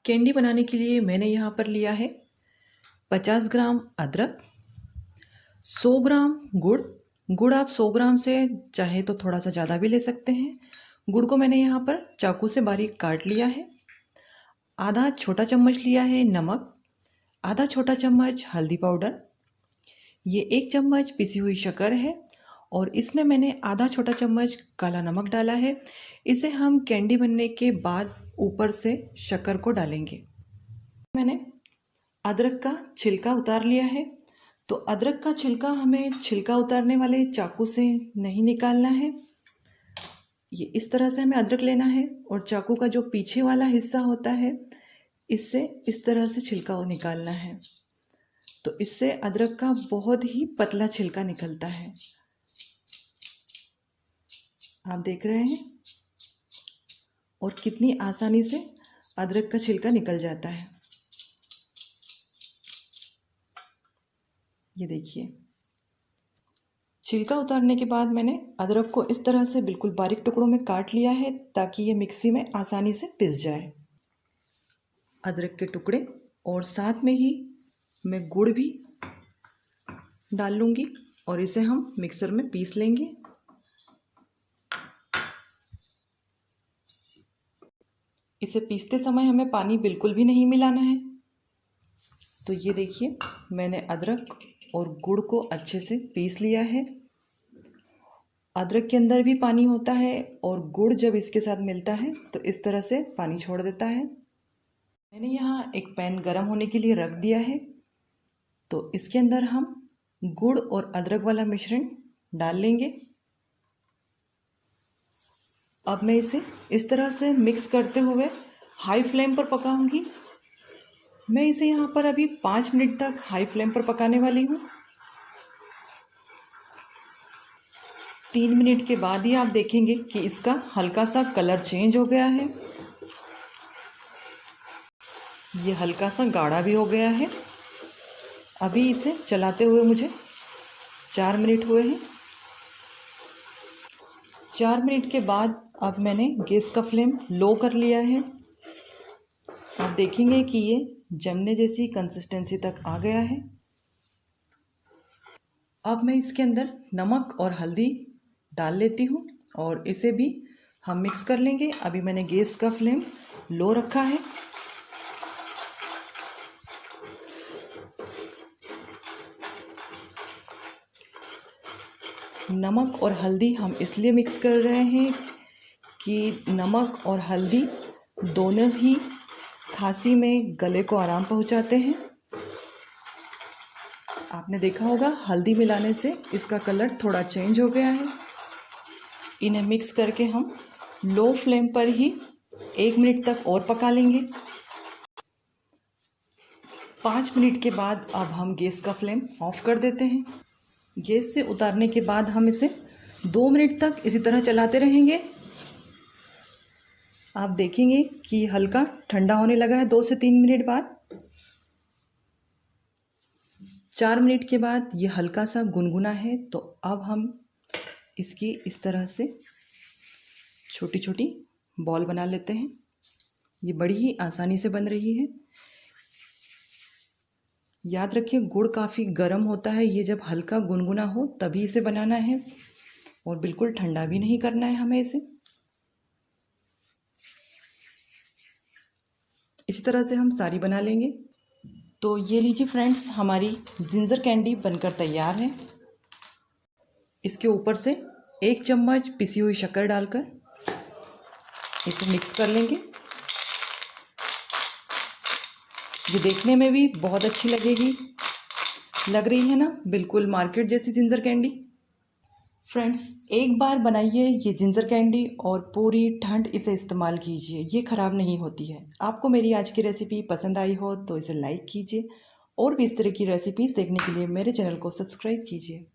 Candy बनाने के लिए मैंने यहाँ पर लिया है 50 ग्राम अदरक, 100 ग्राम गुड़। गुड़ आप 100 ग्राम से चाहे तो थोड़ा सा ज़्यादा भी ले सकते हैं। गुड़ को मैंने यहाँ पर चाकू से बारीक काट लिया है। आधा छोटा चम्मच लिया है नमक, आधा छोटा चम्मच हल्दी पाउडर, ये 1 चम्मच पिसी हुई शक्कर है और इसमें मैंने आधा छोटा चम्मच काला नमक डाला है। इसे हम कैंडी बनने के बाद ऊपर से शक्कर को डालेंगे। मैंने अदरक का छिलका उतार लिया है। तो अदरक का छिलका हमें छिलका उतारने वाले चाकू से नहीं निकालना है। ये इस तरह से हमें अदरक लेना है और चाकू का जो पीछे वाला हिस्सा होता है इससे इस तरह से छिलका निकालना है। तो इससे अदरक का बहुत ही पतला छिलका निकलता है। आप देख रहे हैं और कितनी आसानी से अदरक का छिलका निकल जाता है। ये देखिए, छिलका उतारने के बाद मैंने अदरक को इस तरह से बिल्कुल बारीक टुकड़ों में काट लिया है ताकि ये मिक्सी में आसानी से पिस जाए। अदरक के टुकड़े और साथ में ही मैं गुड़ भी डाल लूँगी और इसे हम मिक्सर में पीस लेंगे। इसे पीसते समय हमें पानी बिल्कुल भी नहीं मिलाना है। तो ये देखिए, मैंने अदरक और गुड़ को अच्छे से पीस लिया है। अदरक के अंदर भी पानी होता है और गुड़ जब इसके साथ मिलता है तो इस तरह से पानी छोड़ देता है। मैंने यहाँ एक पैन गरम होने के लिए रख दिया है। तो इसके अंदर हम गुड़ और अदरक वाला मिश्रण डाल लेंगे। अब मैं इसे इस तरह से मिक्स करते हुए हाई फ्लेम पर पकाऊंगी। मैं इसे यहाँ पर अभी 5 मिनट तक हाई फ्लेम पर पकाने वाली हूँ। 3 मिनट के बाद ही आप देखेंगे कि इसका हल्का सा कलर चेंज हो गया है। ये हल्का सा गाढ़ा भी हो गया है। अभी इसे चलाते हुए मुझे 4 मिनट हुए हैं। 4 मिनट के बाद अब मैंने गैस का फ्लेम लो कर लिया है। आप देखेंगे कि ये जमने जैसी कंसिस्टेंसी तक आ गया है। अब मैं इसके अंदर नमक और हल्दी डाल लेती हूँ और इसे भी हम मिक्स कर लेंगे। अभी मैंने गैस का फ्लेम लो रखा है। नमक और हल्दी हम इसलिए मिक्स कर रहे हैं कि नमक और हल्दी दोनों ही खांसी में गले को आराम पहुंचाते हैं। आपने देखा होगा हल्दी मिलाने से इसका कलर थोड़ा चेंज हो गया है। इन्हें मिक्स करके हम लो फ्लेम पर ही 1 मिनट तक और पका लेंगे। 5 मिनट के बाद अब हम गैस का फ्लेम ऑफ कर देते हैं। गैस से उतारने के बाद हम इसे 2 मिनट तक इसी तरह चलाते रहेंगे। आप देखेंगे कि हल्का ठंडा होने लगा है 2 से 3 मिनट बाद। 4 मिनट के बाद ये हल्का सा गुनगुना है। तो अब हम इसकी इस तरह से छोटी छोटी बॉल बना लेते हैं। ये बड़ी ही आसानी से बन रही है। याद रखिए, गुड़ काफ़ी गर्म होता है। ये जब हल्का गुनगुना हो तभी इसे बनाना है और बिल्कुल ठंडा भी नहीं करना है हमें इसे। इसी तरह से हम सारी बना लेंगे। तो ये लीजिए फ्रेंड्स, हमारी जिंजर कैंडी बनकर तैयार है। इसके ऊपर से 1 चम्मच पिसी हुई शक्कर डालकर इसे मिक्स कर लेंगे। ये देखने में भी बहुत अच्छी लगेगी, लग रही है ना, बिल्कुल मार्केट जैसी जिंजर कैंडी। फ्रेंड्स, एक बार बनाइए ये जिंजर कैंडी और पूरी ठंड इसे इस्तेमाल कीजिए। ये ख़राब नहीं होती है। आपको मेरी आज की रेसिपी पसंद आई हो तो इसे लाइक कीजिए और भी इस तरह की रेसिपीज़ देखने के लिए मेरे चैनल को सब्सक्राइब कीजिए।